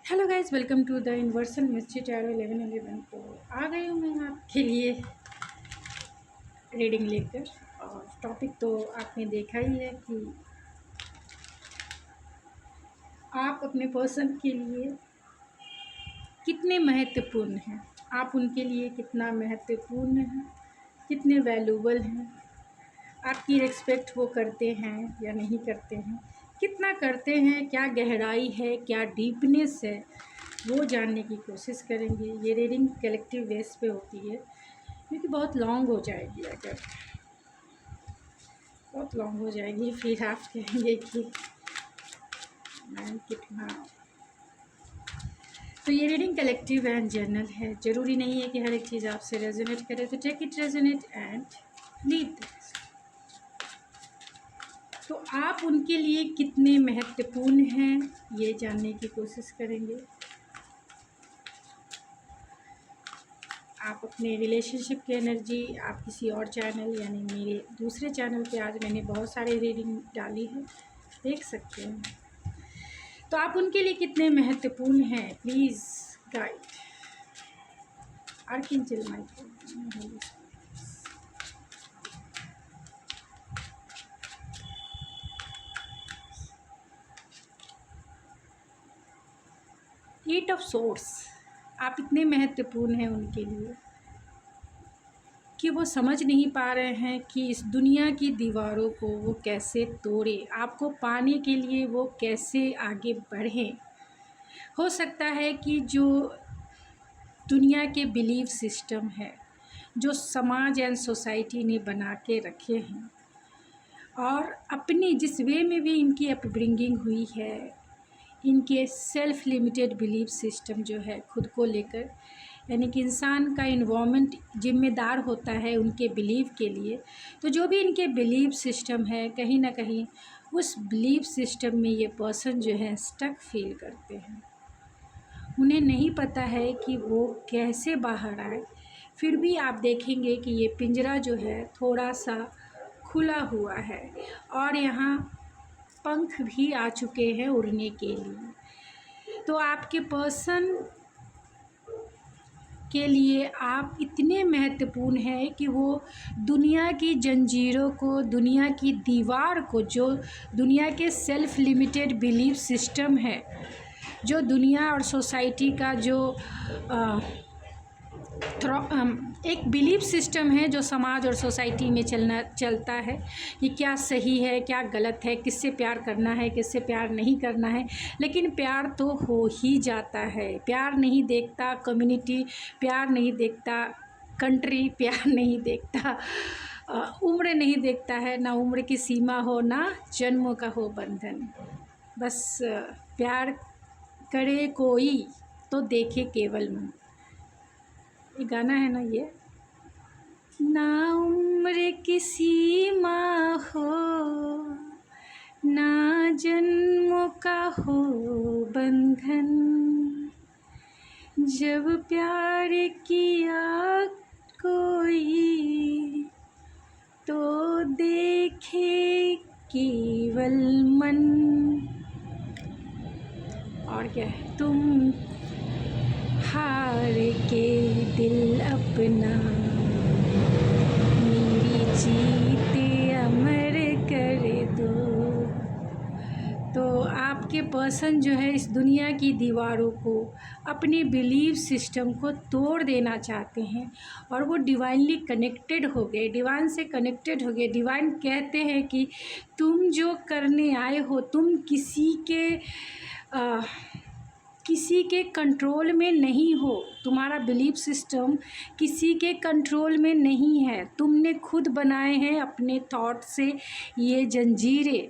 Hello guys, welcome to the universal mystery tarot 1111। तो आ गई हूँ मैं आपके लिए रीडिंग लेकर। और टॉपिक तो आपने देखा ही है कि आप अपने पर्सन के लिए कितने महत्वपूर्ण हैं, आप उनके लिए कितना महत्वपूर्ण हैं, कितने वैल्यूबल हैं, आपकी रिस्पेक्ट वो करते हैं या नहीं करते हैं, कितना करते हैं, क्या गहराई है, क्या डीपनेस है, वो जानने की कोशिश करेंगे। ये रीडिंग कलेक्टिव बेस पे होती है क्योंकि बहुत लॉन्ग हो जाएगी, अगर बहुत लॉन्ग हो जाएगी फिर आप कहेंगे कि मैं कितना। तो ये रीडिंग कलेक्टिव एंड जर्नल है, ज़रूरी नहीं है कि हर एक चीज़ आपसे रेजोनेट करे, तो take it resonate and leave this. तो आप उनके लिए कितने महत्वपूर्ण हैं ये जानने की कोशिश करेंगे। आप अपने रिलेशनशिप की एनर्जी, आप किसी और चैनल यानी मेरे दूसरे चैनल पे आज मैंने बहुत सारे रीडिंग डाली है, देख सकते हैं। तो आप उनके लिए कितने महत्वपूर्ण हैं, please guide archangel Michael. Eight of swords, आप इतने महत्वपूर्ण हैं उनके लिए कि वो समझ नहीं पा रहे हैं कि इस दुनिया की दीवारों को वो कैसे तोड़े, आपको पाने के लिए वो कैसे आगे बढ़ें। हो सकता है कि जो दुनिया के बिलीव सिस्टम है, जो समाज एंड सोसाइटी ने बना के रखे हैं, और अपनी जिस वे में भी इनकी अपब्रिंगिंग हुई है, इनके सेल्फ लिमिटेड बिलीव सिस्टम जो है खुद को लेकर, यानी कि इंसान का इन्वॉल्वमेंट जिम्मेदार होता है उनके बिलीव के लिए। तो जो भी इनके बिलीव सिस्टम है, कहीं ना कहीं उस बिलीव सिस्टम में ये पर्सन जो है स्टक फील करते हैं। उन्हें नहीं पता है कि वो कैसे बाहर आए। फिर भी आप देखेंगे कि ये पिंजरा जो है थोड़ा सा खुला हुआ है और यहाँ पंख भी आ चुके हैं उड़ने के लिए। तो आपके पर्सन के लिए आप इतने महत्वपूर्ण हैं कि वो दुनिया की जंजीरों को, दुनिया की दीवार को, जो दुनिया के सेल्फ लिमिटेड बिलीफ सिस्टम है, जो दुनिया और सोसाइटी का जो एक बिलीफ सिस्टम है जो समाज और सोसाइटी में चलता है कि क्या सही है, क्या गलत है, किससे प्यार करना है, किससे प्यार नहीं करना है। लेकिन प्यार तो हो ही जाता है, प्यार नहीं देखता कम्युनिटी, प्यार नहीं देखता कंट्री, प्यार नहीं देखता उम्र नहीं देखता है, ना उम्र की सीमा हो, ना जन्मों का हो बंधन। बस प्यार करे कोई तो देखे केवल मन। ये गाना है ना, ये ना उम्र की सीमा हो, ना जन्मों का हो बंधन, जब प्यार किया कोई तो देखे केवल मन। और क्या है, तुम हार के दिल अपना मेरी जीते अमर कर दो। तो आपके पर्सन जो है इस दुनिया की दीवारों को, अपने बिलीव सिस्टम को तोड़ देना चाहते हैं और वो डिवाइनली कनेक्टेड हो गए, डिवाइन से कनेक्टेड हो गए। डिवाइन कहते हैं कि तुम जो करने आए हो, तुम किसी के कंट्रोल में नहीं हो, तुम्हारा बिलीफ सिस्टम किसी के कंट्रोल में नहीं है। तुमने खुद बनाए हैं अपने थॉट से ये जंजीरें,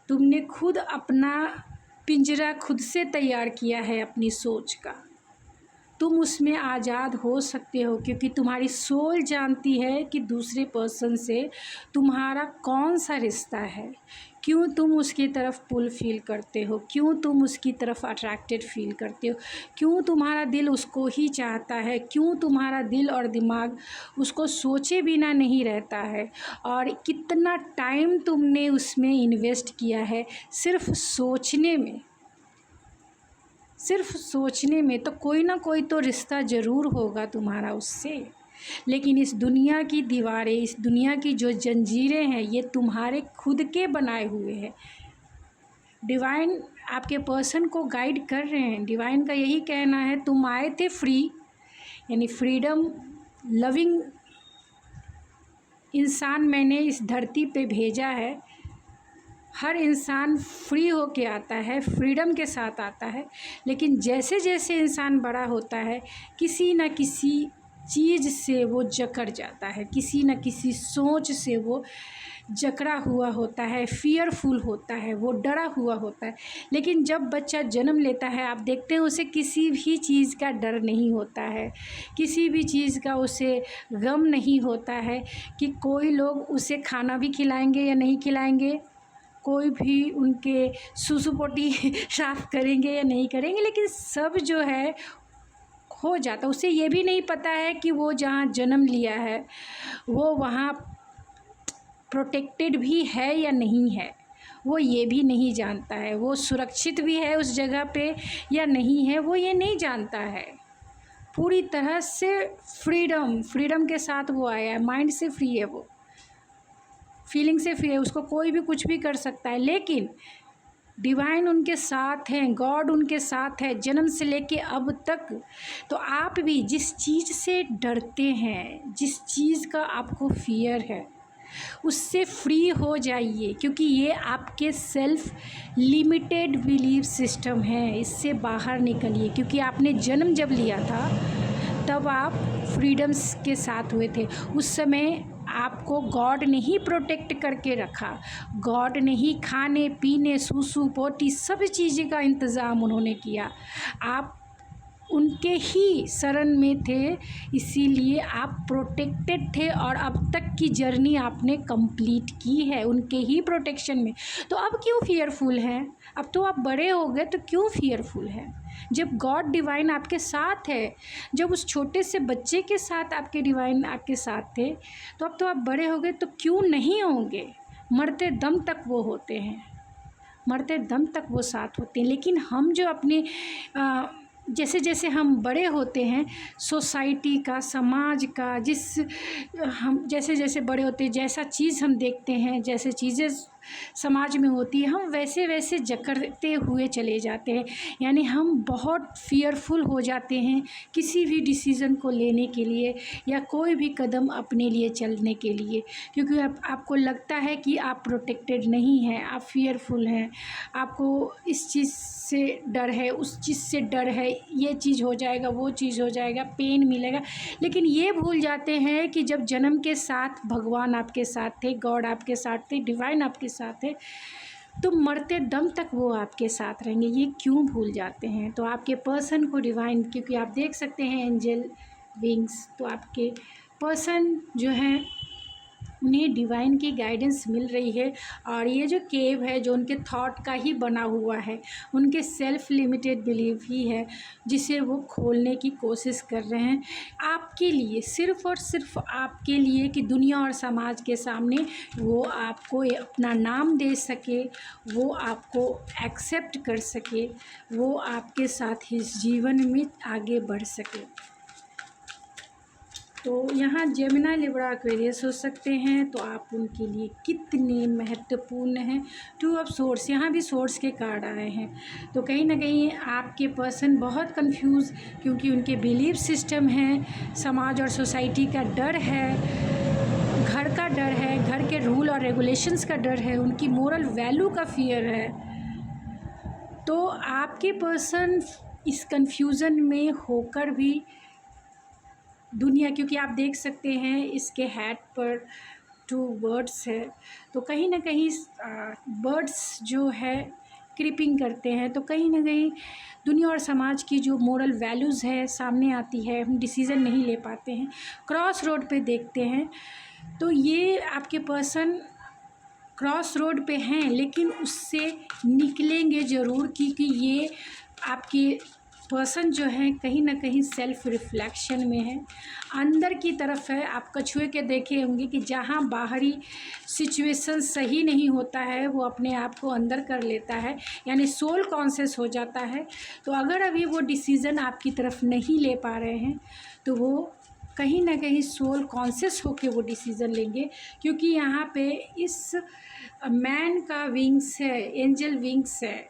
तुमने खुद अपना पिंजरा खुद से तैयार किया है अपनी सोच का। तुम उसमें आज़ाद हो सकते हो क्योंकि तुम्हारी सोल जानती है कि दूसरे पर्सन से तुम्हारा कौन सा रिश्ता है, क्यों तुम उसकी तरफ पुल फील करते हो, क्यों तुम उसकी तरफ अट्रैक्टेड फील करते हो, क्यों तुम्हारा दिल उसको ही चाहता है, क्यों तुम्हारा दिल और दिमाग उसको सोचे बिना नहीं रहता है, और कितना टाइम तुमने उसमें इन्वेस्ट किया है सिर्फ सोचने में। सिर्फ सोचने में, तो कोई ना कोई तो रिश्ता ज़रूर होगा तुम्हारा उससे। लेकिन इस दुनिया की दीवारें, इस दुनिया की जो जंजीरें हैं, ये तुम्हारे खुद के बनाए हुए हैं। डिवाइन आपके पर्सन को गाइड कर रहे हैं। डिवाइन का यही कहना है, तुम आए थे फ्री, यानी फ्रीडम लविंग इंसान मैंने इस धरती पे भेजा है। हर इंसान फ्री होके आता है, फ्रीडम के साथ आता है। लेकिन जैसे जैसे इंसान बड़ा होता है, किसी न किसी चीज़ से वो जकड़ जाता है, किसी न किसी सोच से वो जकड़ा हुआ होता है, फियरफुल होता है, वो डरा हुआ होता है। लेकिन जब बच्चा जन्म लेता है, आप देखते हैं उसे किसी भी चीज़ का डर नहीं होता है, किसी भी चीज़ का उसे गम नहीं होता है कि कोई लोग उसे खाना भी खिलाएंगे या नहीं खिलाएंगे, कोई भी उनके सूसू पोटी साफ़ करेंगे या नहीं करेंगे। लेकिन सब जो है हो जाता। उसे ये भी नहीं पता है कि वो जहाँ जन्म लिया है वो वहाँ प्रोटेक्टेड भी है या नहीं है, वो ये भी नहीं जानता है। वो सुरक्षित भी है उस जगह पे या नहीं है, वो ये नहीं जानता है। पूरी तरह से फ्रीडम के साथ वो आया है, माइंड से फ्री है, वो फीलिंग से फ्री है, उसको कोई भी कुछ भी कर सकता है। लेकिन डिवाइन उनके साथ हैं, गॉड उनके साथ है जन्म से लेके अब तक। तो आप भी जिस चीज़ से डरते हैं, जिस चीज़ का आपको फियर है, उससे फ्री हो जाइए, क्योंकि ये आपके सेल्फ लिमिटेड बिलीफ सिस्टम है। इससे बाहर निकलिए, क्योंकि आपने जन्म जब लिया था तब आप फ्रीडम्स के साथ हुए थे। उस समय आपको गॉड ने ही प्रोटेक्ट करके रखा, गॉड ने ही खाने पीने सूसू पोटी सब चीज़ें का इंतज़ाम उन्होंने किया। आप उनके ही शरण में थे, इसीलिए आप प्रोटेक्टेड थे और अब तक की जर्नी आपने कंप्लीट की है उनके ही प्रोटेक्शन में। तो अब क्यों फियरफुल हैं? अब तो आप बड़े हो गए, तो क्यों फियरफुल हैं? जब गॉड डिवाइन आपके साथ है, जब उस छोटे से बच्चे के साथ आपके डिवाइन आपके साथ थे, तो अब तो आप बड़े हो गए, तो क्यों नहीं होंगे? मरते दम तक वो होते हैं, मरते दम तक वो साथ होते हैं। लेकिन हम जो अपने जैसे जैसे हम बड़े होते हैं, सोसाइटी का, समाज का, हम जैसे जैसे बड़े होते हैं, जैसा चीज़ हम देखते हैं, जैसे चीज़ें समाज में होती है, हम वैसे वैसे जकड़ते हुए चले जाते हैं। यानी हम बहुत फियरफुल हो जाते हैं किसी भी डिसीज़न को लेने के लिए या कोई भी कदम अपने लिए चलने के लिए, क्योंकि आपको लगता है कि आप प्रोटेक्टेड नहीं हैं, आप फियरफुल हैं, आपको इस चीज़ से डर है, उस चीज़ से डर है, ये चीज़ हो जाएगा, वो चीज़ हो जाएगा, पेन मिलेगा। लेकिन ये भूल जाते हैं कि जब जन्म के साथ भगवान आपके साथ थे, गॉड आपके साथ थे, डिवाइन आपके साथ है, तो मरते दम तक वो आपके साथ रहेंगे। ये क्यों भूल जाते हैं? तो आपके पर्सन को डिवाइन, क्योंकि आप देख सकते हैं एंजल विंग्स, तो आपके पर्सन जो हैं उन्हें डिवाइन की गाइडेंस मिल रही है। और ये जो केव है, जो उनके थॉट का ही बना हुआ है, उनके सेल्फ लिमिटेड बिलीफ ही है, जिसे वो खोलने की कोशिश कर रहे हैं आपके लिए, सिर्फ़ और सिर्फ आपके लिए, कि दुनिया और समाज के सामने वो आपको अपना नाम दे सके, वो आपको एक्सेप्ट कर सके, वो आपके साथ इस जीवन में आगे बढ़ सके। तो यहाँ जेमिनी, लिब्रा, एक्वेरियस हो सकते हैं, तो आप उनके लिए कितने महत्वपूर्ण हैं। टू ऑफ सोर्स, यहाँ भी सोर्स के कार्ड आए हैं। तो कहीं ना कहीं आपके पर्सन बहुत कंफ्यूज, क्योंकि उनके बिलीफ सिस्टम है, समाज और सोसाइटी का डर है, घर का डर है, घर के रूल और रेगुलेशंस का डर है, उनकी मोरल वैल्यू का फियर है। तो आपके पर्सन इस कंफ्यूजन में होकर भी दुनिया, क्योंकि आप देख सकते हैं इसके हेड पर 2 बर्ड्स है, तो कहीं ना कहीं बर्ड्स जो है क्रीपिंग करते हैं, तो कहीं ना कहीं दुनिया और समाज की जो मोरल वैल्यूज़ है सामने आती है, हम डिसीज़न नहीं ले पाते हैं, क्रॉस रोड पे देखते हैं। तो ये आपके पर्सन क्रॉस रोड पे हैं, लेकिन उससे निकलेंगे ज़रूर, क्योंकि ये आपके पर्सन जो है कहीं ना कहीं सेल्फ रिफ्लेक्शन में है, अंदर की तरफ है। आप कछुए के देखे होंगे कि जहाँ बाहरी सिचुएशन सही नहीं होता है वो अपने आप को अंदर कर लेता है, यानी सोल कॉन्शियस हो जाता है। तो अगर अभी वो डिसीज़न आपकी तरफ नहीं ले पा रहे हैं तो वो कहीं ना कहीं सोल कॉन्शियस होके वो डिसीज़न लेंगे, क्योंकि यहाँ पे इस मैन का विंग्स है, एंजल विंग्स है,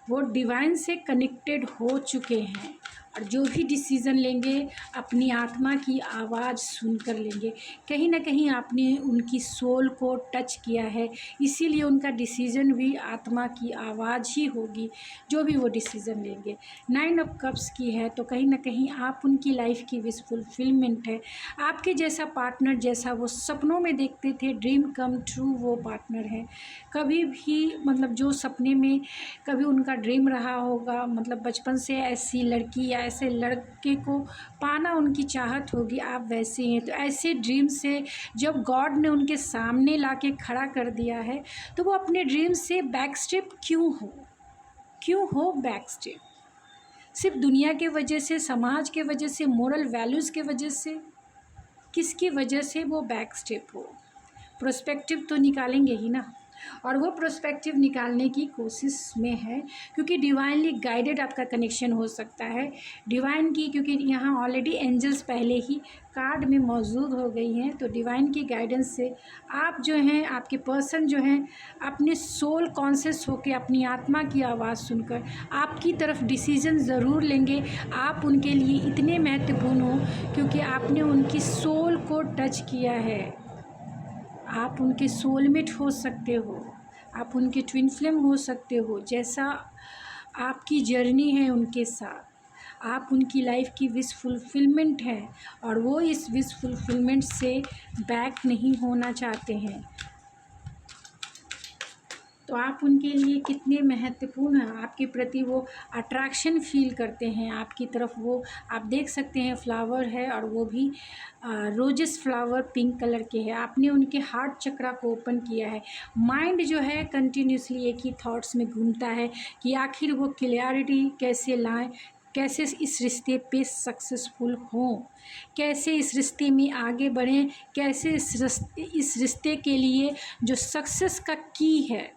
वो डिवाइन से कनेक्टेड हो चुके हैं और जो भी डिसीज़न लेंगे अपनी आत्मा की आवाज़ सुनकर लेंगे। कहीं ना कहीं आपने उनकी सोल को टच किया है, इसीलिए उनका डिसीज़न भी आत्मा की आवाज़ ही होगी जो भी वो डिसीज़न लेंगे। 9 ऑफ कप्स की है तो कहीं ना कहीं आप उनकी लाइफ की विश फुलफिलमेंट है। आपके जैसा पार्टनर जैसा वो सपनों में देखते थे, ड्रीम कम ट्रू वो पार्टनर है। कभी भी मतलब जो सपने में कभी उनका ड्रीम रहा होगा, मतलब बचपन से ऐसी लड़की या ऐसे लड़के को पाना उनकी चाहत होगी, आप वैसे हैं। तो ऐसे ड्रीम से जब गॉड ने उनके सामने लाके खड़ा कर दिया है तो वो अपने ड्रीम से बैक स्टेप क्यों हो बैक स्टेप? सिर्फ दुनिया के वजह से, समाज के वजह से, मोरल वैल्यूज़ के वजह से? किसकी वजह से वो बैक स्टेप हो? प्रोस्पेक्टिव तो निकालेंगे ही ना, और वो प्रोस्पेक्टिव निकालने की कोशिश में है, क्योंकि डिवाइनली गाइडेड आपका कनेक्शन हो सकता है डिवाइन की, क्योंकि यहाँ ऑलरेडी एंजल्स पहले ही कार्ड में मौजूद हो गई हैं। तो डिवाइन की गाइडेंस से आप जो हैं, आपके पर्सन जो हैं, अपने सोल कॉन्शियस होकर अपनी आत्मा की आवाज़ सुनकर आपकी तरफ डिसीज़न ज़रूर लेंगे। आप उनके लिए इतने महत्वपूर्ण हो क्योंकि आपने उनकी सोल को टच किया है। आप उनके सोलमेट हो सकते हो, आप उनके ट्विन फ्लेम हो सकते हो। जैसा आपकी जर्नी है उनके साथ, आप उनकी लाइफ की विश फुलफिलमेंट है और वो इस विश फुलफिलमेंट से बैक नहीं होना चाहते हैं। तो आप उनके लिए कितने महत्वपूर्ण हैं, आपके प्रति वो अट्रैक्शन फील करते हैं आपकी तरफ। वो आप देख सकते हैं फ्लावर है और वो भी रोजेस फ्लावर पिंक कलर के है। आपने उनके हार्ट चक्रा को ओपन किया है। माइंड जो है कंटिन्यूसली एक ही थॉट्स में घूमता है कि आखिर वो क्लियरिटी कैसे लाएं, कैसे इस रिश्ते पे सक्सेसफुल हों, कैसे इस रिश्ते में आगे बढ़ें, कैसे इस रिश्ते के लिए जो सक्सेस का की है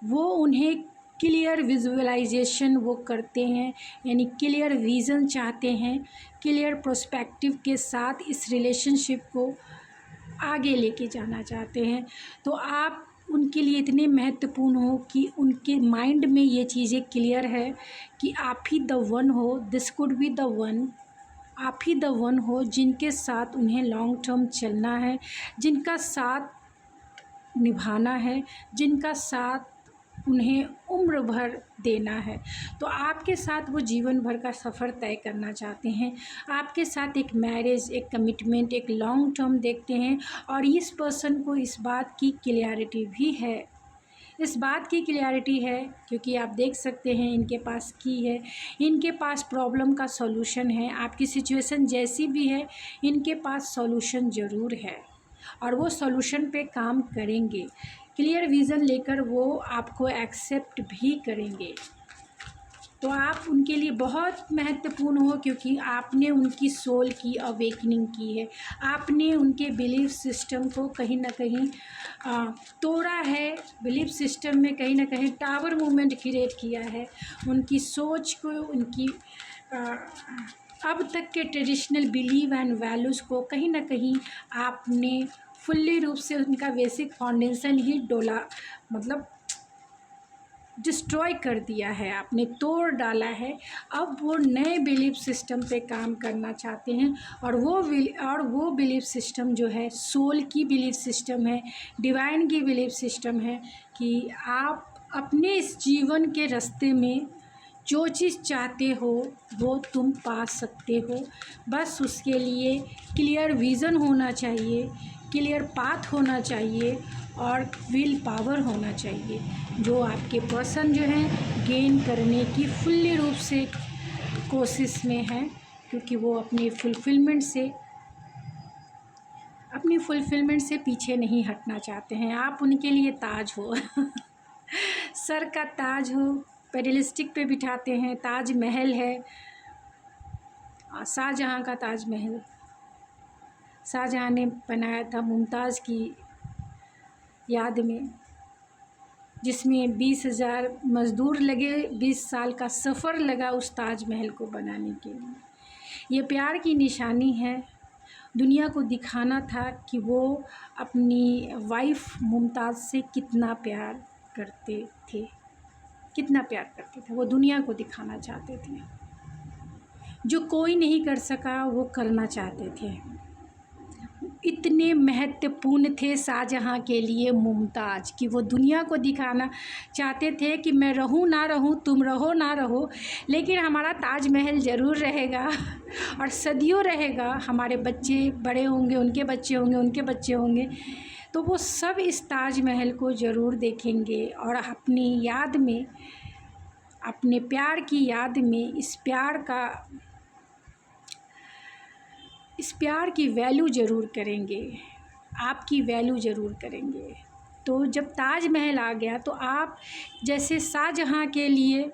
वो उन्हें क्लियर विजुअलाइजेशन वो करते हैं, यानी क्लियर विज़न चाहते हैं, क्लियर प्रोस्पेक्टिव के साथ इस रिलेशनशिप को आगे लेके जाना चाहते हैं। तो आप उनके लिए इतने महत्वपूर्ण हो कि उनके माइंड में ये चीज़ें क्लियर है कि आप ही द वन हो, this could be the one. आप ही द वन हो जिनके साथ उन्हें लॉन्ग टर्म चलना है, जिनका साथ निभाना है, जिनका साथ उन्हें उम्र भर देना है। तो आपके साथ वो जीवन भर का सफ़र तय करना चाहते हैं, आपके साथ एक मैरिज, एक कमिटमेंट, एक लॉन्ग टर्म देखते हैं। और इस पर्सन को इस बात की क्लियरिटी भी है, इस बात की क्लियरिटी है क्योंकि आप देख सकते हैं इनके पास की है, इनके पास प्रॉब्लम का सॉल्यूशन है। आपकी सिचुएशन जैसी भी है इनके पास सॉल्यूशन ज़रूर है और वो सॉल्यूशन पे काम करेंगे। क्लियर विज़न लेकर वो आपको एक्सेप्ट भी करेंगे। तो आप उनके लिए बहुत महत्वपूर्ण हो क्योंकि आपने उनकी सोल की अवेकनिंग की है, आपने उनके बिलीफ सिस्टम को कहीं ना कहीं तोड़ा है, बिलीफ सिस्टम में कहीं ना कहीं टावर मूवमेंट क्रिएट किया है, उनकी सोच को, उनकी अब तक के ट्रेडिशनल बिलीव एंड वैल्यूज़ को कहीं ना कहीं आपने फुल्ली रूप से उनका बेसिक फाउंडेशन ही डोला, मतलब डिस्ट्रॉय कर दिया है, आपने तोड़ डाला है। अब वो नए बिलीफ सिस्टम पे काम करना चाहते हैं और वो बिलीफ सिस्टम जो है सोल की बिलीफ सिस्टम है, डिवाइन की बिलीफ सिस्टम है कि आप अपने इस जीवन के रास्ते में जो चीज़ चाहते हो वो तुम पा सकते हो। बस उसके लिए क्लियर विज़न होना चाहिए, क्लियर पाथ होना चाहिए और विल पावर होना चाहिए, जो आपके पर्सन जो हैं गेन करने की फुल्ली रूप से कोशिश में है, क्योंकि वो अपनी फुलफिलमेंट से पीछे नहीं हटना चाहते हैं। आप उनके लिए ताज हो सर का ताज हो, पेडलिस्टिक पे बिठाते हैं। ताजमहल है, शाहजहाँ का ताजमहल शाहजहाँ ने बनाया था मुमताज़ की याद में, जिसमें 20,000 मज़दूर लगे, 20 साल का सफ़र लगा उस ताजमहल को बनाने के लिए। ये प्यार की निशानी है। दुनिया को दिखाना था कि वो अपनी वाइफ मुमताज़ से कितना प्यार करते थे, कितना प्यार करते थे। वो दुनिया को दिखाना चाहते थे। जो कोई नहीं कर सका वो करना चाहते थे। इतने महत्वपूर्ण थे शाहजहाँ के लिए मुमताज़ कि वो दुनिया को दिखाना चाहते थे कि मैं रहूँ ना रहूँ, तुम रहो ना रहो, लेकिन हमारा ताजमहल ज़रूर रहेगा और सदियों रहेगा। हमारे बच्चे बड़े होंगे, उनके बच्चे होंगे, उनके बच्चे होंगे, तो वो सब इस ताजमहल को ज़रूर देखेंगे और अपनी याद में, अपने प्यार की याद में इस प्यार की वैल्यू ज़रूर करेंगे, आपकी वैल्यू ज़रूर करेंगे। तो जब ताजमहल आ गया तो आप जैसे शाहजहाँ के लिए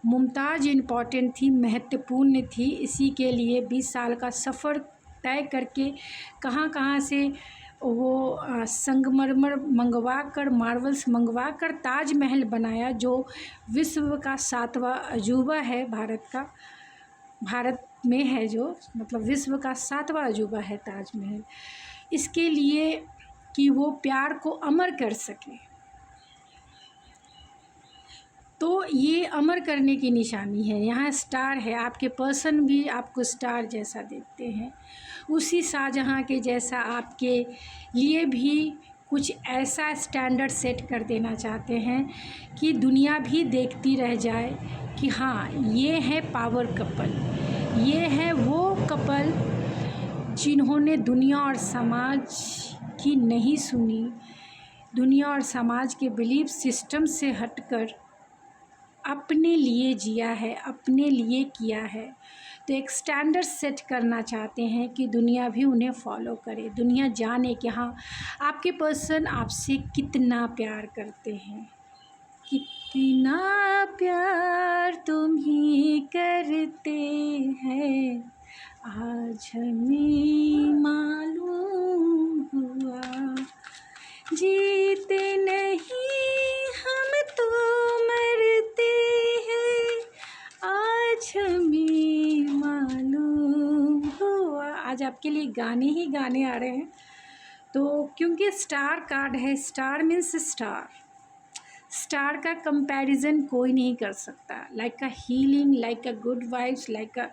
मुमताज़ इम्पॉर्टेंट थी, महत्वपूर्ण थी, इसी के लिए 20 साल का सफ़र तय करके कहाँ कहाँ से वो संगमरमर मंगवा कर, मार्बल्स मंगवा कर ताजमहल बनाया, जो विश्व का 7वां अजूबा है भारत में है, जो मतलब विश्व का 7वां अजूबा है ताजमहल। इसके लिए कि वो प्यार को अमर कर सके। तो ये अमर करने की निशानी है। यहाँ स्टार है, आपके पर्सन भी आपको स्टार जैसा देखते हैं, उसी शाहजहाँ के जैसा आपके लिए भी कुछ ऐसा स्टैंडर्ड सेट कर देना चाहते हैं कि दुनिया भी देखती रह जाए कि हाँ, ये है पावर कपल, ये है वो कपल जिन्होंने दुनिया और समाज की नहीं सुनी, दुनिया और समाज के बिलीफ सिस्टम से हटकर अपने लिए जिया है, अपने लिए किया है। तो एक स्टैंडर्ड सेट करना चाहते हैं कि दुनिया भी उन्हें फॉलो करे, दुनिया जाने कि हाँ, आपके पर्सन आपसे कितना प्यार करते हैं, कितना प्यार तुम ही करते हैं, आज हमें मालूम हुआ, जीते नहीं हम तो मरते हैं, आज हमें मालूम हुआ। आज आपके लिए गाने ही गाने आ रहे हैं। तो क्योंकि स्टार कार्ड है, स्टार मीन्स स्टार का कंपैरिजन कोई नहीं कर सकता। Like a healing, like a good vibes, like अ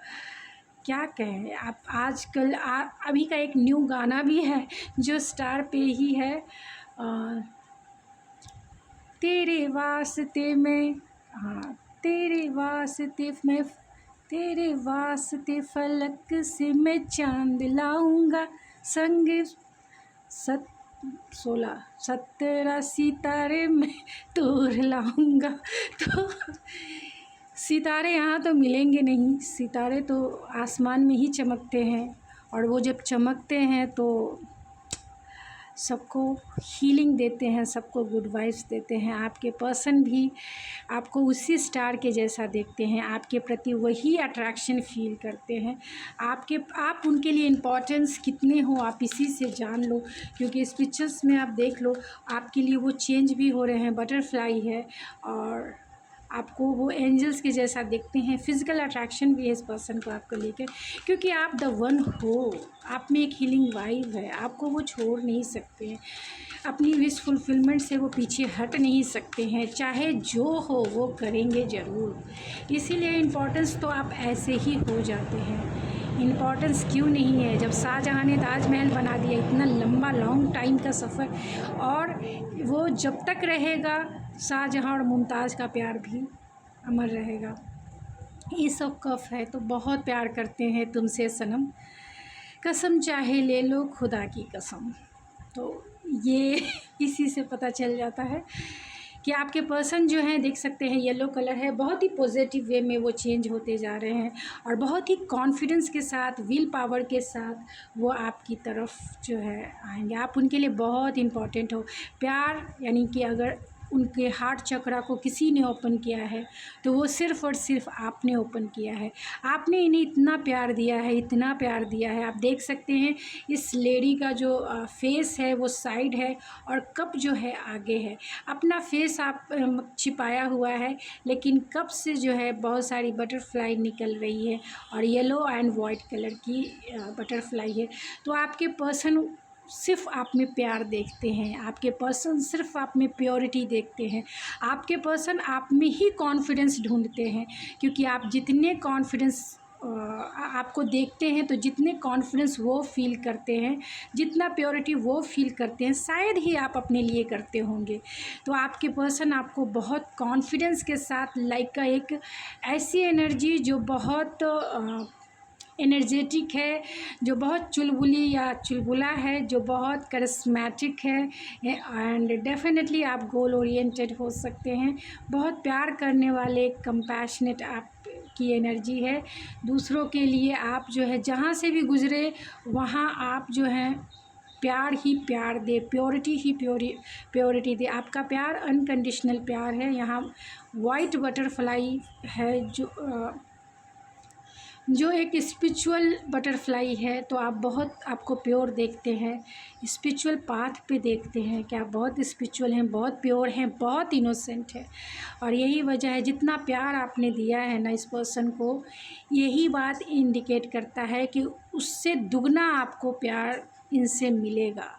क्या कहें आप। आजकल अभी का एक न्यू गाना भी है जो स्टार पे ही है, तेरे वास्ते मैं, हाँ, तेरे वास्ते फलक से मैं चांद लाऊंगा, संग 17 सितारे मैं तोड़ लाऊंगा। तो सितारे यहाँ तो मिलेंगे नहीं, सितारे तो आसमान में ही चमकते हैं, और वो जब चमकते हैं तो सबको हीलिंग देते हैं, सबको गुड वाइब्स देते हैं। आपके पर्सन भी आपको उसी स्टार के जैसा देखते हैं, आपके प्रति वही अट्रैक्शन फील करते हैं। आप उनके लिए इम्पोर्टेंस कितने हो आप इसी से जान लो, क्योंकि इस पिक्चर्स में आप देख लो, आपके लिए वो चेंज भी हो रहे हैं, बटरफ्लाई है और आपको वो एंजल्स के जैसा देखते हैं। फिज़िकल अट्रैक्शन भी है इस पर्सन को आपको लेकर, क्योंकि आप द वन हो, आप में एक हीलिंग वाइब है, आपको वो छोड़ नहीं सकते हैं, अपनी विश फुलफिलमेंट से वो पीछे हट नहीं सकते हैं, चाहे जो हो वो करेंगे ज़रूर। इसीलिए इम्पोर्टेंस तो आप ऐसे ही हो जाते हैं। इम्पोर्टेंस क्यों नहीं है, जब शाहजहाँ ने ताजमहल बना दिया, इतना लंबा लॉन्ग टाइम का सफ़र, और वो जब तक रहेगा शाहजहाँ और मुमताज़ का प्यार भी अमर रहेगा। ये सब कफ है तो बहुत प्यार करते हैं तुमसे सनम, कसम चाहे ले लो खुदा की कसम। तो ये इसी से पता चल जाता है कि आपके पर्सन जो हैं, देख सकते हैं येलो कलर है, बहुत ही पॉजिटिव वे में वो चेंज होते जा रहे हैं और बहुत ही कॉन्फिडेंस के साथ, विल पावर के साथ वो आपकी तरफ जो है आएंगे। आप उनके लिए बहुत इम्पॉर्टेंट हो। प्यार यानी कि अगर उनके हार्ट चक्रा को किसी ने ओपन किया है तो वो सिर्फ़ और सिर्फ आपने ओपन किया है। आपने इन्हें इतना प्यार दिया है, इतना प्यार दिया है। आप देख सकते हैं इस लेडी का जो फेस है वो साइड है और कप जो है आगे है। अपना फेस आप छिपाया हुआ है, लेकिन कप से जो है बहुत सारी बटरफ्लाई निकल रही है और येलो एंड वाइट कलर की बटरफ्लाई है। तो आपके पर्सन सिर्फ़ आप में प्यार देखते हैं, आपके पर्सन सिर्फ़ आप में प्योरिटी देखते हैं, आपके पर्सन आप में ही कॉन्फिडेंस ढूंढते हैं। क्योंकि आप जितने कॉन्फिडेंस आपको देखते हैं तो जितने कॉन्फिडेंस वो फील करते हैं, जितना प्योरिटी वो फील करते हैं, शायद ही आप अपने लिए करते होंगे। तो आपके पर्सन आपको बहुत कॉन्फिडेंस के साथ लाइक का एक ऐसी एनर्जी जो बहुत एनर्जेटिक है, जो बहुत चुलबुली या चुलबुला है, जो बहुत करिस्मेटिक है एंड डेफिनेटली आप गोल ओरिएंटेड हो सकते हैं। बहुत प्यार करने वाले, कंपैशनेट आप की एनर्जी है। दूसरों के लिए आप जो है जहाँ से भी गुज़रे वहाँ आप जो है प्यार ही प्यार दे, प्योरिटी ही प्योरिटी दे। आपका प्यार अनकंडीशनल प्यार है। यहाँ वाइट बटरफ्लाई है जो एक स्पिरिचुअल बटरफ्लाई है। तो आप बहुत आपको प्योर देखते हैं, स्पिरिचुअल पाथ पे देखते हैं कि आप बहुत स्पिरिचुअल हैं, बहुत प्योर हैं, बहुत इनोसेंट है। और यही वजह है जितना प्यार आपने दिया है ना इस पर्सन को, यही बात इंडिकेट करता है कि उससे दुगना आपको प्यार इनसे मिलेगा।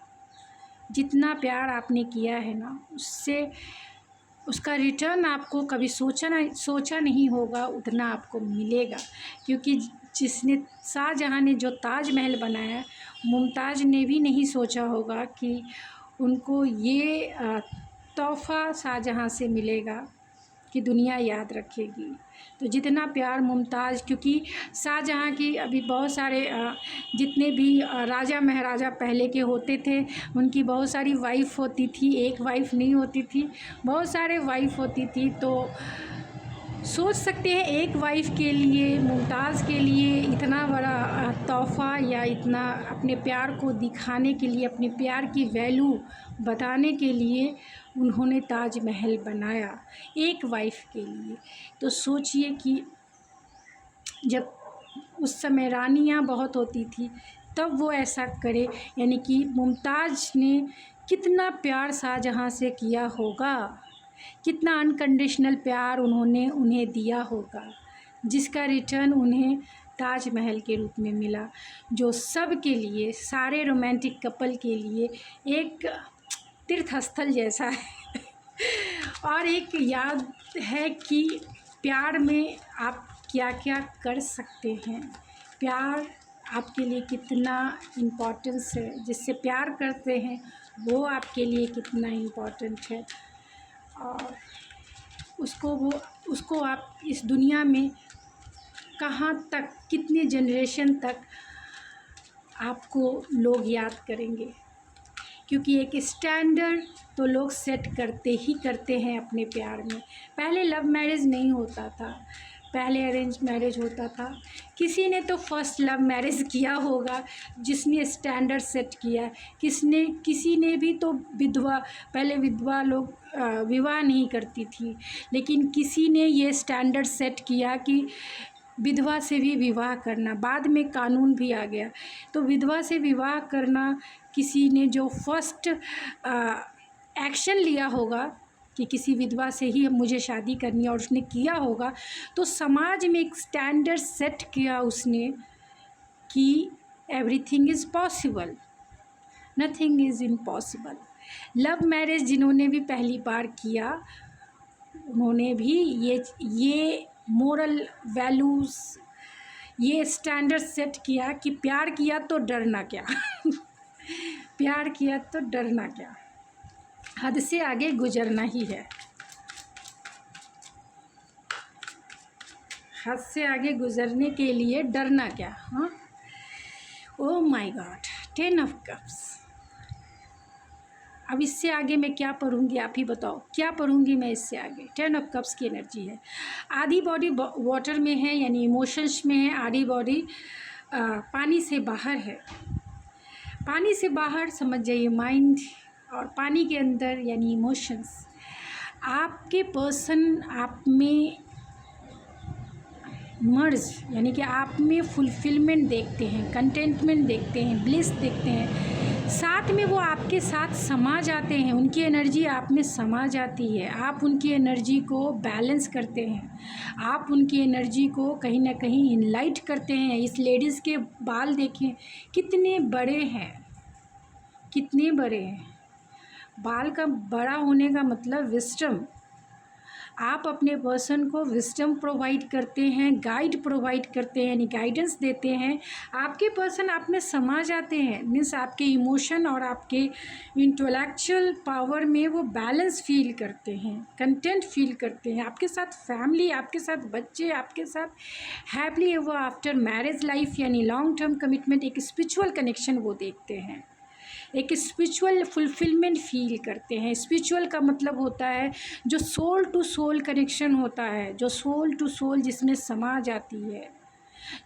जितना प्यार आपने किया है ना उससे उसका रिटर्न आपको कभी सोचा नहीं होगा उतना आपको मिलेगा। क्योंकि जिसने शाहजहाँ ने जो ताजमहल बनाया, मुमताज़ ने भी नहीं सोचा होगा कि उनको ये तोहफ़ा शाहजहाँ से मिलेगा कि दुनिया याद रखेगी। तो जितना प्यार मुमताज़, क्योंकि शाहजहाँ की अभी बहुत सारे जितने भी राजा महाराजा पहले के होते थे उनकी बहुत सारी वाइफ़ होती थी, एक वाइफ़ नहीं होती थी, बहुत सारे वाइफ़ होती थी। तो सोच सकते हैं एक वाइफ़ के लिए, मुमताज़ के लिए इतना बड़ा तोहफ़ा या इतना अपने प्यार को दिखाने के लिए, अपने प्यार की वैल्यू बताने के लिए उन्होंने ताजमहल बनाया एक वाइफ़ के लिए। तो सोचिए कि जब उस समय रानियां बहुत होती थी तब वो ऐसा करे, यानी कि मुमताज़ ने कितना प्यार शाहजहाँ से किया होगा, कितना अनकंडीशनल प्यार उन्होंने उन्हें दिया होगा, जिसका रिटर्न उन्हें ताजमहल के रूप में मिला, जो सब के लिए, सारे रोमांटिक कपल के लिए एक तीर्थ स्थल जैसा है। और एक याद है कि प्यार में आप क्या क्या कर सकते हैं, प्यार आपके लिए कितना इम्पोर्टेंस है, जिससे प्यार करते हैं वो आपके लिए कितना इम्पोर्टेंट है। और उसको आप इस दुनिया में कहाँ तक, कितने जनरेशन तक आपको लोग याद करेंगे। क्योंकि एक स्टैंडर्ड तो लोग सेट करते ही करते हैं अपने प्यार में। पहले लव मैरिज नहीं होता था, पहले अरेंज मैरिज होता था। किसी ने तो फर्स्ट लव मैरिज किया होगा जिसने स्टैंडर्ड सेट किया, किसी ने भी तो पहले विधवा लोग विवाह नहीं करती थी, लेकिन किसी ने ये स्टैंडर्ड सेट किया कि विधवा से भी विवाह करना। बाद में कानून भी आ गया, तो विधवा से विवाह करना किसी ने जो फर्स्ट एक्शन लिया होगा कि किसी विधवा से ही मुझे शादी करनी है और उसने किया होगा, तो समाज में एक स्टैंडर्ड सेट किया उसने कि everything is possible, nothing is impossible. Love marriage जिन्होंने भी पहली बार किया उन्होंने भी ये मोरल वैल्यूज़, ये स्टैंडर्ड सेट किया कि प्यार किया तो डरना क्या। प्यार किया तो डरना क्या, हद से आगे गुजरना ही है, हद से आगे गुजरने के लिए डरना क्या। हाँ, oh my God, 10 of cups. अब इससे आगे मैं क्या पढ़ूंगी, आप ही बताओ क्या पढ़ूंगी मैं इससे आगे। 10 ऑफ कप्स की एनर्जी है। आधी बॉडी वाटर में है यानी इमोशंस में है, आधी बॉडी पानी से बाहर है। पानी से बाहर समझ जाइए माइंड, और पानी के अंदर यानी इमोशंस। आपके पर्सन आप में मर्ज यानी कि आप में फुलफिलमेंट देखते हैं, कंटेंटमेंट देखते हैं, ब्लिस देखते हैं, साथ में वो आपके साथ समा जाते हैं, उनकी एनर्जी आप में समा जाती है, आप उनकी एनर्जी को बैलेंस करते हैं, आप उनकी एनर्जी को कहीं ना कहीं इनलाइट करते हैं। इस लेडीज़ के बाल देखें कितने बड़े हैं, कितने बड़े हैं। बाल का बड़ा होने का मतलब विस्डम। आप अपने पर्सन को विस्डम प्रोवाइड करते हैं, गाइड प्रोवाइड करते हैं, यानी गाइडेंस देते हैं। आपके पर्सन आप में समा जाते हैं, मीन्स आपके इमोशन और आपके इंटेलेक्चुअल पावर में वो बैलेंस फील करते हैं, कंटेंट फील करते हैं। आपके साथ फैमिली, आपके साथ बच्चे, आपके साथ happily ever after marriage life यानी लॉन्ग टर्म कमिटमेंट, एक स्पिरिचुअल कनेक्शन वो देखते हैं, एक स्पिरिचुअल फुलफिलमेंट फील करते हैं। स्पिरिचुअल का मतलब होता है जो सोल टू सोल कनेक्शन होता है, जो सोल टू सोल जिसमें समा जाती है,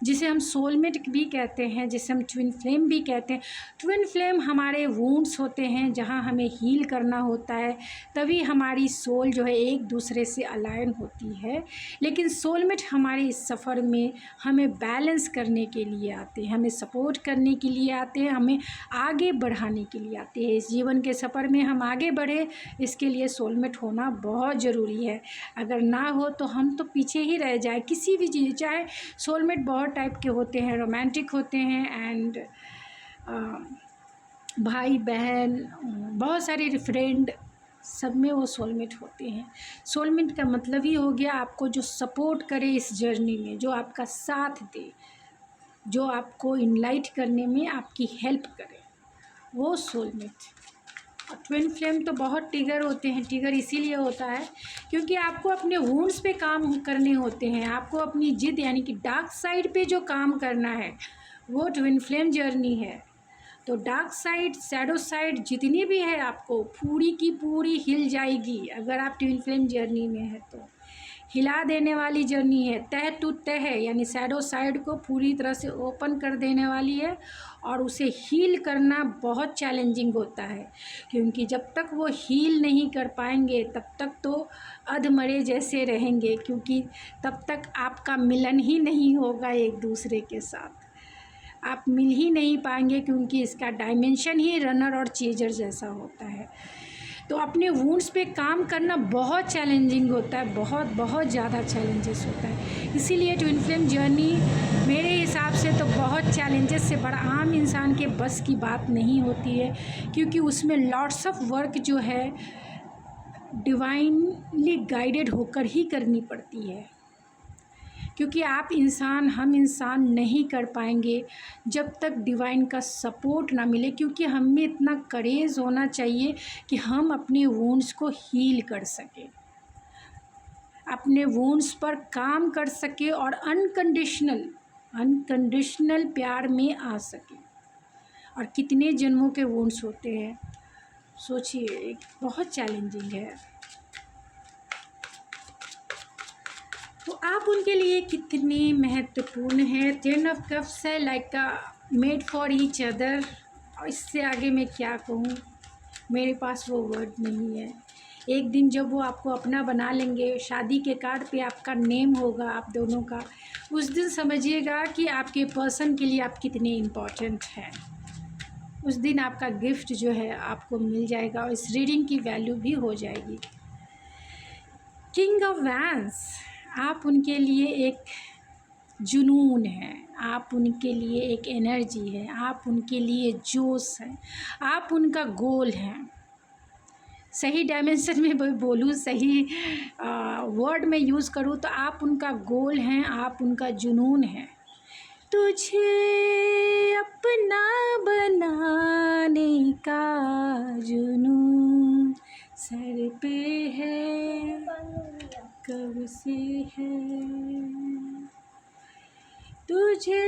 जिसे हम सोलमेट भी कहते हैं, जिसे हम ट्विन फ्लेम भी कहते हैं। ट्विन फ्लेम हमारे वुंड्स होते हैं जहाँ हमें हील करना होता है, तभी हमारी सोल जो है एक दूसरे से अलाइन होती है। लेकिन सोलमेट हमारे इस सफ़र में हमें बैलेंस करने के लिए आते हैं, हमें सपोर्ट करने के लिए आते हैं, हमें आगे बढ़ाने के लिए आते हैं। इस जीवन के सफ़र में हम आगे बढ़े, इसके लिए सोलमेट होना बहुत ज़रूरी है। अगर ना हो तो हम तो पीछे ही रह जाए किसी भी चीज़। चाहे सोलमेट बहुत टाइप के होते हैं, रोमांटिक होते हैं एंड भाई बहन, बहुत सारे फ्रेंड, सब में वो सोलमेट होते हैं। सोलमेट का मतलब ही हो गया आपको जो सपोर्ट करे इस जर्नी में, जो आपका साथ दे, जो आपको इनलाइट करने में आपकी हेल्प करे, वो सोलमेट। और ट्विन फ्लेम तो बहुत टिगर होते हैं। टिगर इसीलिए होता है क्योंकि आपको अपने वुंड्स पे काम करने होते हैं, आपको अपनी जिद यानी कि डार्क साइड पे जो काम करना है वो ट्विन फ्लेम जर्नी है। तो डार्क साइड, शैडो साइड जितनी भी है आपको पूरी की पूरी हिल जाएगी अगर आप ट्विन फ्लेम जर्नी में है तो। हिला देने वाली जर्नी है, तह टू तह है, यानी शैडो साइड को पूरी तरह से ओपन कर देने वाली है। और उसे हील करना बहुत चैलेंजिंग होता है क्योंकि जब तक वो हील नहीं कर पाएंगे तब तक तो अधमरे जैसे रहेंगे, क्योंकि तब तक आपका मिलन ही नहीं होगा एक दूसरे के साथ, आप मिल ही नहीं पाएंगे क्योंकि इसका डायमेंशन ही रनर और चेजर जैसा होता है। तो अपने वुंड्स पे काम करना बहुत चैलेंजिंग होता है, बहुत बहुत ज़्यादा चैलेंजेस होता है। इसीलिए ट्विन फ्लेम जर्नी मेरे हिसाब से तो बहुत चैलेंजेस से बड़ा आम इंसान के बस की बात नहीं होती है, क्योंकि उसमें लॉट्स ऑफ वर्क जो है डिवाइनली गाइडेड होकर ही करनी पड़ती है। क्योंकि आप इंसान, हम इंसान नहीं कर पाएंगे जब तक डिवाइन का सपोर्ट ना मिले, क्योंकि हम में इतना करेज होना चाहिए कि हम अपने वुंड्स को हील कर सकें, अपने वुंड्स पर काम कर सके और अनकंडीशनल प्यार में आ सके। और कितने जन्मों के वुंड्स होते हैं सोचिए, बहुत चैलेंजिंग है। तो आप उनके लिए कितने महत्वपूर्ण हैं। 10 ऑफ कप्स है like made for each other. और इससे आगे मैं क्या कहूँ, मेरे पास वो वर्ड नहीं है। एक दिन जब वो आपको अपना बना लेंगे, शादी के कार्ड पे आपका नेम होगा आप दोनों का, उस दिन समझिएगा कि आपके पर्सन के लिए आप कितने इम्पोर्टेंट हैं। उस दिन आपका गिफ्ट जो है आपको मिल जाएगा और इस रीडिंग की वैल्यू भी हो जाएगी। किंग ऑफ वैंस, आप उनके लिए एक जुनून है, आप उनके लिए एक एनर्जी है, आप उनके लिए जोश है, आप उनका गोल हैं। सही डायमेंशन में बोलूँ, सही वर्ड में यूज़ करूँ तो आप उनका गोल हैं, आप उनका जुनून है। तुझे अपना बनाने का जुनून सर पे है, कब से है। तुझे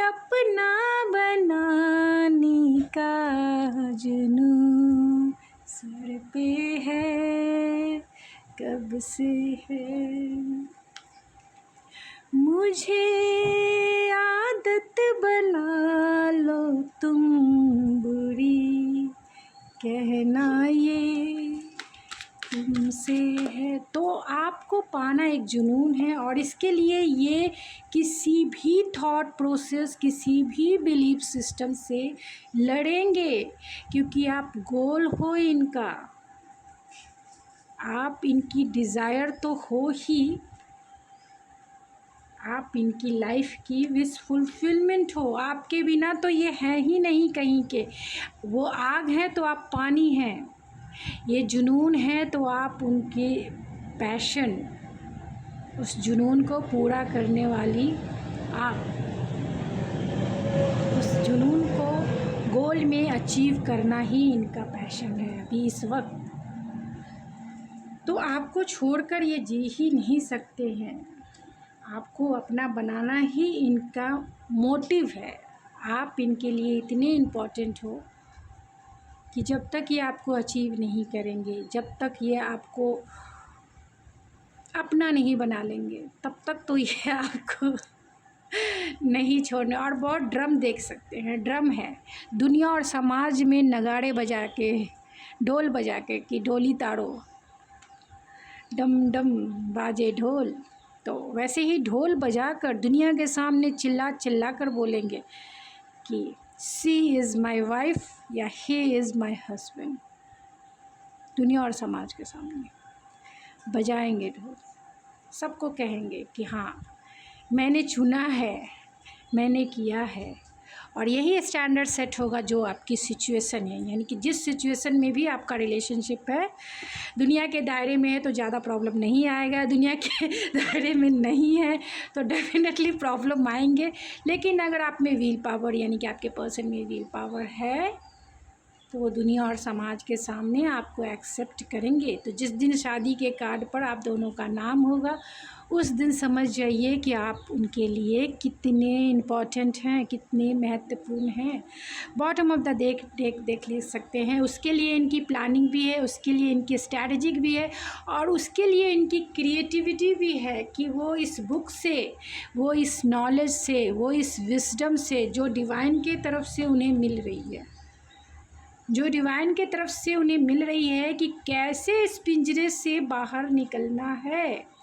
अपना बनाने का जुनून सर पे है, कब से है। मुझे आदत बना लो तुम बुरी, कहना ये तुमसे है, तो आपको पाना एक जुनून है। और इसके लिए ये किसी भी थॉट प्रोसेस, किसी भी बिलीफ सिस्टम से लड़ेंगे, क्योंकि आप गोल हो इनका, आप इनकी डिज़ायर तो हो ही, आप इनकी लाइफ की विश फुलफिलमेंट हो। आपके बिना तो ये है ही नहीं कहीं के। वो आग है तो आप पानी हैं, ये जुनून है तो आप उनके पैशन, उस जुनून को पूरा करने वाली आप, उस जुनून को गोल में अचीव करना ही इनका पैशन है अभी इस वक्त। तो आपको छोड़कर ये जी ही नहीं सकते हैं, आपको अपना बनाना ही इनका मोटिव है। आप इनके लिए इतने इम्पोर्टेंट हो कि जब तक ये आपको अचीव नहीं करेंगे, जब तक ये आपको अपना नहीं बना लेंगे, तब तक तो ये आपको नहीं छोड़ने। और बहुत ड्रम देख सकते हैं, ड्रम है दुनिया और समाज में, नगाड़े बजा के, ढोल बजा के कि डोली तारो, डम डम बाजे ढोल, तो वैसे ही ढोल बजाकर दुनिया के सामने चिल्ला चिल्ला कर बोलेंगे कि शी इज़ माई वाइफ या ही इज़ माई हस्बैंड। दुनिया और समाज के सामने बजाएंगे ढोल, सबको कहेंगे कि हाँ मैंने चुना है, मैंने किया है। और यही स्टैंडर्ड सेट होगा जो आपकी सिचुएशन है, यानी कि जिस सिचुएशन में भी आपका रिलेशनशिप है, दुनिया के दायरे में है तो ज़्यादा प्रॉब्लम नहीं आएगा, दुनिया के दायरे में नहीं है तो डेफिनेटली प्रॉब्लम आएंगे। लेकिन अगर आप में विल पावर, यानी कि आपके पर्सन में विल पावर है, तो वो दुनिया और समाज के सामने आपको एक्सेप्ट करेंगे। तो जिस दिन शादी के कार्ड पर आप दोनों का नाम होगा, उस दिन समझ जाइए कि आप उनके लिए कितने इम्पॉर्टेंट हैं, कितने महत्वपूर्ण हैं। बॉटम ऑफ द देख ले सकते हैं। उसके लिए इनकी प्लानिंग भी है, उसके लिए इनकी स्ट्रैटेजिक भी है, और उसके लिए इनकी क्रिएटिविटी भी है कि वो इस बुक से, वो इस नॉलेज से, वो इस विजडम से जो डिवाइन के तरफ से उन्हें मिल रही है, जो डिवाइन के तरफ से उन्हें मिल रही है कि कैसे इस पिंजरे से बाहर निकलना है,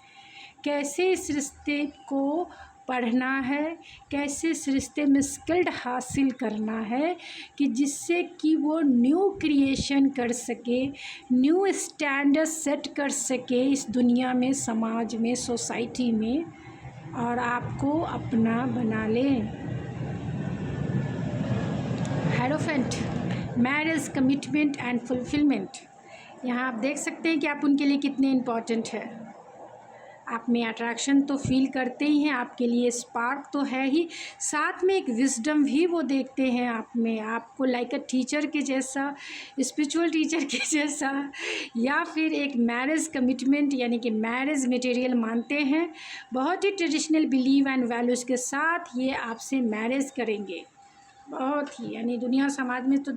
कैसे इस रिश्ते को पढ़ना है, कैसे इस रिश्ते में स्किल्ड हासिल करना है कि जिससे कि वो न्यू क्रिएशन कर सके, न्यू स्टैंडर्ड सेट कर सके इस दुनिया में, समाज में, सोसाइटी में, और आपको अपना बना लें। Hierophant, marriage, commitment and fulfilment. यहाँ आप देख सकते हैं कि आप उनके लिए कितने इम्पॉर्टेंट है। आप में अट्रैक्शन तो फील करते ही हैं, आपके लिए स्पार्क तो है ही, साथ में एक विजडम भी वो देखते हैं आप में, आपको लाइक अ टीचर के जैसा, स्पिरिचुअल टीचर के जैसा, या फिर एक मैरिज कमिटमेंट यानी कि मैरिज मटेरियल मानते हैं। बहुत ही ट्रेडिशनल बिलीव एंड वैल्यूज़ के साथ ये आपसे मैरिज करेंगे, बहुत ही, यानी दुनिया समाज में तो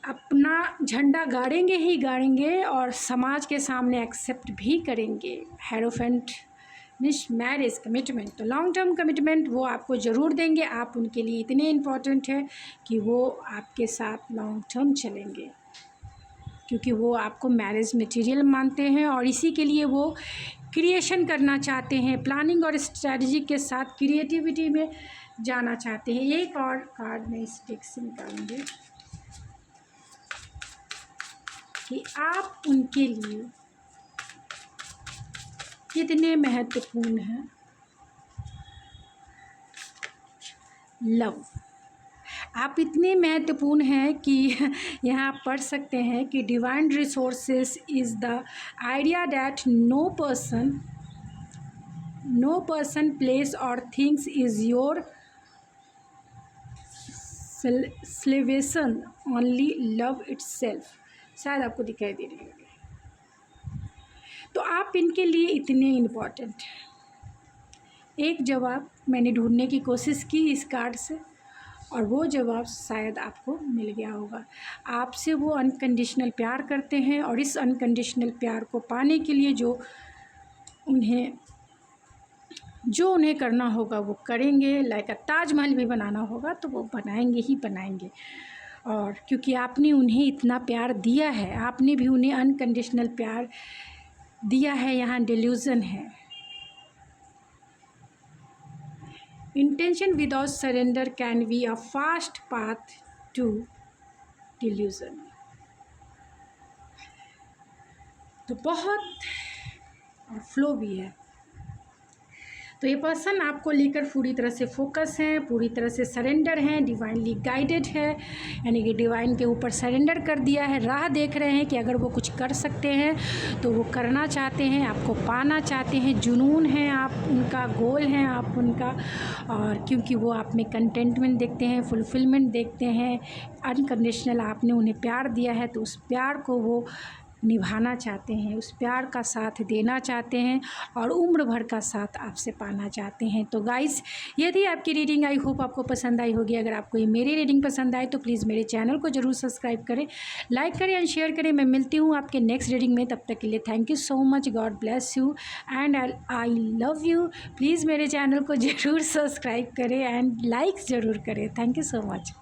अपना झंडा गाड़ेंगे ही गाड़ेंगे और समाज के सामने एक्सेप्ट भी करेंगे। हेरोफेंट मीन्स मैरिज कमिटमेंट, तो लॉन्ग टर्म कमिटमेंट वो आपको ज़रूर देंगे। आप उनके लिए इतने इम्पोर्टेंट है कि वो आपके साथ लॉन्ग टर्म चलेंगे, क्योंकि वो आपको मैरिज मटेरियल मानते हैं और इसी के लिए वो क्रिएशन करना चाहते हैं, प्लानिंग और स्ट्रैटेजी के साथ क्रिएटिविटी में जाना चाहते हैं। एक और कार्ड मैं इस डेक से निकालूंगी कि आप उनके लिए कितने महत्वपूर्ण हैं। लव, आप इतने महत्वपूर्ण हैं कि यहाँ आप पढ़ सकते हैं कि divine resources is the idea that no person place और things is your salvation, only love itself. शायद आपको दिखाई दे रही होगी। तो आप इनके लिए इतने इम्पोर्टेंट हैं। एक जवाब मैंने ढूंढने की कोशिश की इस कार्ड से, और वो जवाब शायद आपको मिल गया होगा। आपसे वो अनकंडीशनल प्यार करते हैं, और इस अनकंडीशनल प्यार को पाने के लिए जो उन्हें करना होगा वो करेंगे। लाइक ताजमहल भी बनाना होगा तो वो बनाएंगे ही बनाएंगे। और क्योंकि आपने उन्हें इतना प्यार दिया है, आपने भी उन्हें अनकंडीशनल प्यार दिया है, यहाँ डिल्यूज़न है। Intention without surrender can be a fast path to delusion. तो बहुत फ्लो भी है। तो ये पर्सन आपको लेकर पूरी तरह से फोकस है, पूरी तरह से सरेंडर हैं, डिवाइनली गाइडेड है, यानी कि डिवाइन के ऊपर सरेंडर कर दिया है। राह देख रहे हैं कि अगर वो कुछ कर सकते हैं तो वो करना चाहते हैं, आपको पाना चाहते हैं, जुनून है आप उनका, गोल है आप उनका। और क्योंकि वो आप में कंटेंटमेंट देखते हैं, फुलफिलमेंट देखते हैं, अनकंडीशनल आपने उन्हें प्यार दिया है, तो उस प्यार को वो निभाना चाहते हैं, उस प्यार का साथ देना चाहते हैं और उम्र भर का साथ आपसे पाना चाहते हैं। तो गाइस, यदि आपकी रीडिंग आई होप आपको पसंद आई होगी। अगर आपको ये मेरी रीडिंग पसंद आए तो प्लीज़ मेरे चैनल को ज़रूर सब्सक्राइब करें, लाइक करें एंड शेयर करें। मैं मिलती हूँ आपके नेक्स्ट रीडिंग में, तब तक के लिए thank you so much, God bless you and I love you. Please मेरे चैनल को ज़रूर सब्सक्राइब करें एंड लाइक ज़रूर करें। Thank you so much.